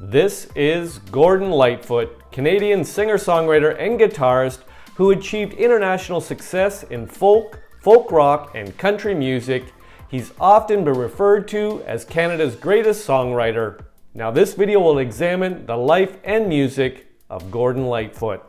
This is Gordon Lightfoot, Canadian singer-songwriter and guitarist who achieved international success in folk rock, and country music. He's often been referred to as Canada's greatest songwriter. Now this video will examine the life and music of Gordon Lightfoot.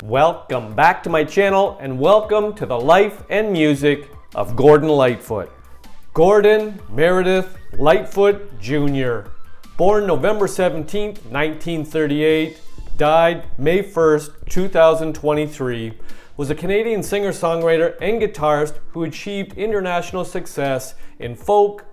Welcome back to my channel and welcome to the life and music of Gordon Lightfoot. Gordon Meredith Lightfoot Jr. Born November 17, 1938, died May 1st, 2023, was a Canadian singer-songwriter and guitarist who achieved international success in folk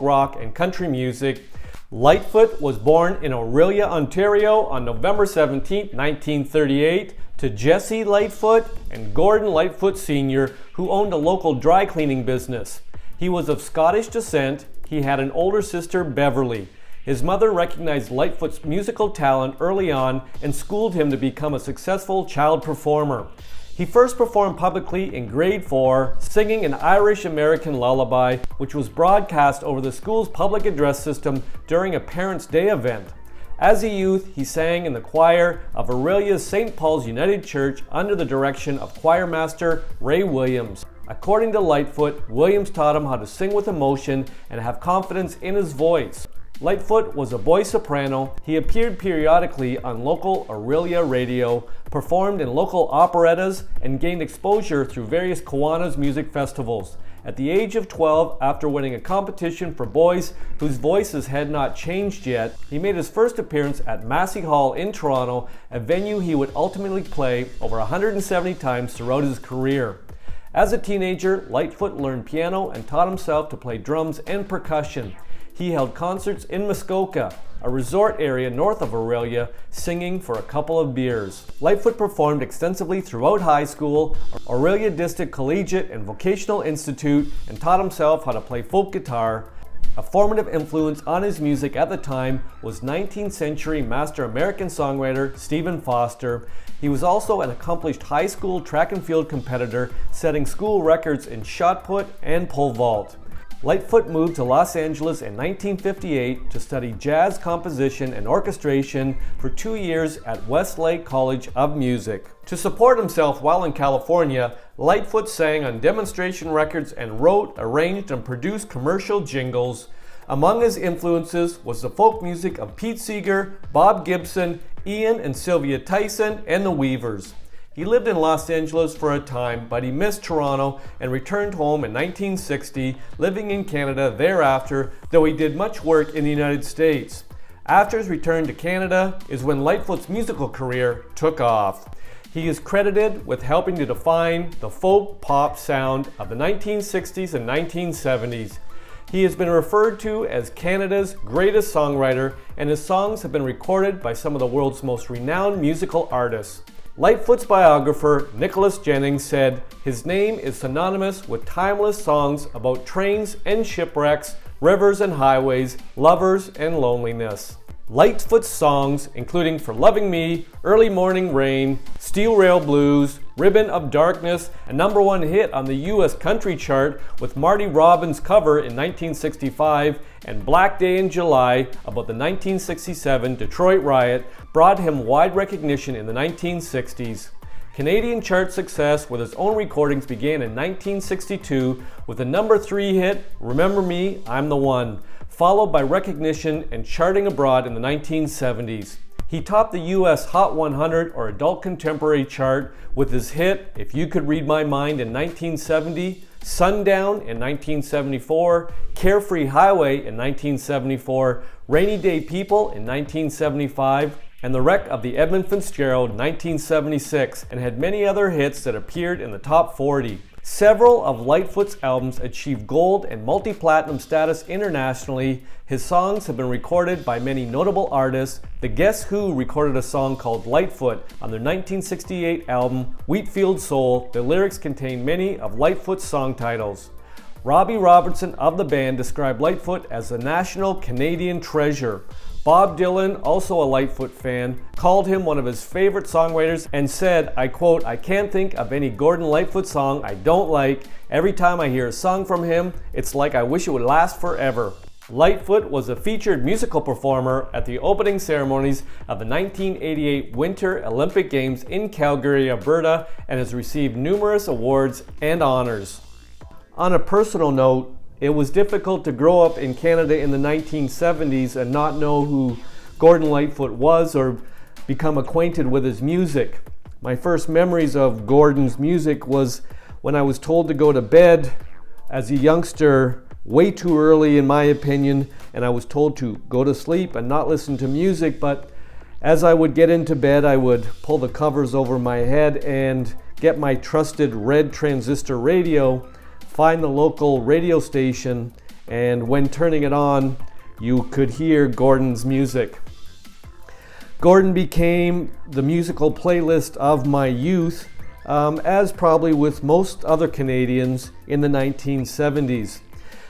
rock, and country music. Lightfoot was born in Orillia, Ontario on November 17, 1938, to Jesse Lightfoot and Gordon Lightfoot Sr., who owned a local dry cleaning business. He was of Scottish descent. He had an older sister, Beverly. His mother recognized Lightfoot's musical talent early on and schooled him to become a successful child performer. He first performed publicly in grade 4, singing an Irish-American lullaby, which was broadcast over the school's public address system during a Parents' Day event. As a youth, he sang in the choir of Orillia's St. Paul's United Church under the direction of choir master Ray Williams. According to Lightfoot, Williams taught him how to sing with emotion and have confidence in his voice. Lightfoot was a boy soprano. He appeared periodically on local Orillia radio, performed in local operettas, and gained exposure through various Kiwanis music festivals. At the age of 12, after winning a competition for boys whose voices had not changed yet, he made his first appearance at Massey Hall in Toronto, a venue he would ultimately play over 170 times throughout his career. As a teenager, Lightfoot learned piano and taught himself to play drums and percussion. He held concerts in Muskoka, a resort area north of Orillia, singing for a couple of beers. Lightfoot performed extensively throughout high school, Orillia District Collegiate and Vocational Institute, and taught himself how to play folk guitar. A formative influence on his music at the time was 19th century master American songwriter Stephen Foster. He was also an accomplished high school track and field competitor, setting school records in shot put and pole vault. Lightfoot moved to Los Angeles in 1958 to study jazz composition and orchestration for 2 years at Westlake College of Music. To support himself while in California, Lightfoot sang on demonstration records and wrote, arranged, and produced commercial jingles. Among his influences was the folk music of Pete Seeger, Bob Gibson, Ian and Sylvia Tyson, and the Weavers. He lived in Los Angeles for a time, but he missed Toronto and returned home in 1960, living in Canada thereafter, though he did much work in the United States. After his return to Canada is when Lightfoot's musical career took off. He is credited with helping to define the folk pop sound of the 1960s and 1970s. He has been referred to as Canada's greatest songwriter, and his songs have been recorded by some of the world's most renowned musical artists. Lightfoot's biographer, Nicholas Jennings, said his name is synonymous with timeless songs about trains and shipwrecks, rivers and highways, lovers and loneliness. Lightfoot's songs, including For Loving Me, Early Morning Rain, Steel Rail Blues, Ribbon of Darkness, a #1 hit on the US country chart with Marty Robbins' cover in 1965, and Black Day in July about the 1967 Detroit riot, brought him wide recognition in the 1960s. Canadian chart success with his own recordings began in 1962 with the #3 hit, Remember Me, I'm the One, followed by recognition and charting abroad in the 1970s. He topped the US Hot 100 or Adult Contemporary chart with his hit If You Could Read My Mind in 1970, Sundown in 1974, Carefree Highway in 1974, Rainy Day People in 1975, and The Wreck of the Edmund Fitzgerald in 1976, and had many other hits that appeared in the top 40. Several of Lightfoot's albums achieved gold and multi-platinum status internationally. His songs have been recorded by many notable artists. The Guess Who recorded a song called Lightfoot on their 1968 album Wheatfield Soul. The lyrics contain many of Lightfoot's song titles. Robbie Robertson of the band described Lightfoot as a national Canadian treasure. Bob Dylan, also a Lightfoot fan, called him one of his favorite songwriters and said, I quote, "I can't think of any Gordon Lightfoot song I don't like. Every time I hear a song from him, it's like I wish it would last forever." Lightfoot was a featured musical performer at the opening ceremonies of the 1988 Winter Olympic Games in Calgary, Alberta, and has received numerous awards and honors. On a personal note, it was difficult to grow up in Canada in the 1970s and not know who Gordon Lightfoot was or become acquainted with his music. My first memories of Gordon's music was when I was told to go to bed as a youngster way too early, in my opinion, and I was told to go to sleep and not listen to music. But as I would get into bed, I would pull the covers over my head and get my trusted red transistor radio, find the local radio station, and when turning it on, you could hear Gordon's music. Gordon became the musical playlist of my youth, as probably with most other Canadians in the 1970s.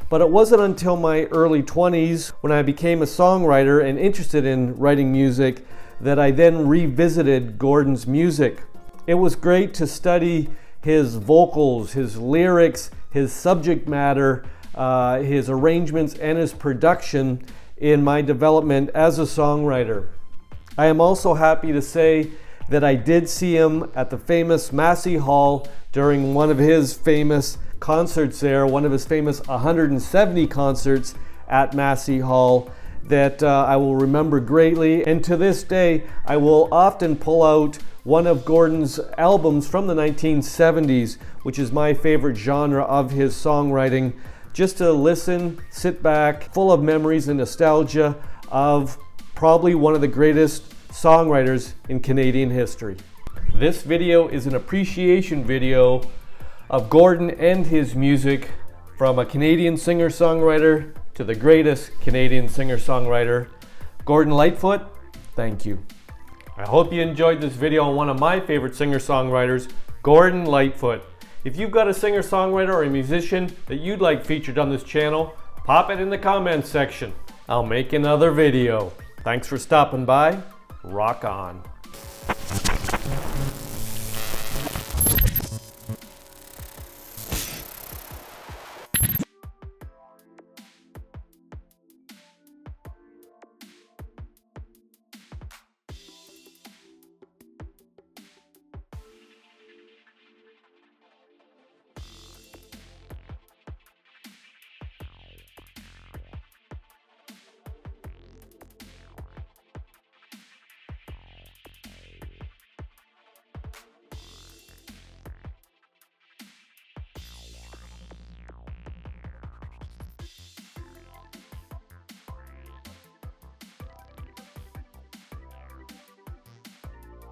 But it wasn't until my early 20s, when I became a songwriter and interested in writing music, that I then revisited Gordon's music. It was great to study his vocals, his lyrics, his subject matter, his arrangements, and his production in my development as a songwriter. I am also happy to say that I did see him at the famous Massey Hall during one of his famous concerts there, one of his famous 170 concerts at Massey Hall that I will remember greatly. And to this day, I will often pull out one of Gordon's albums from the 1970s, which is my favorite genre of his songwriting, just to listen, sit back, full of memories and nostalgia of probably one of the greatest songwriters in Canadian history. This video is an appreciation video of Gordon and his music, from a Canadian singer-songwriter to the greatest Canadian singer-songwriter, Gordon Lightfoot. Thank you. I hope you enjoyed this video on one of my favorite singer-songwriters, Gordon Lightfoot. If you've got a singer-songwriter or a musician that you'd like featured on this channel, pop it in the comments section. I'll make another video. Thanks for stopping by. Rock on.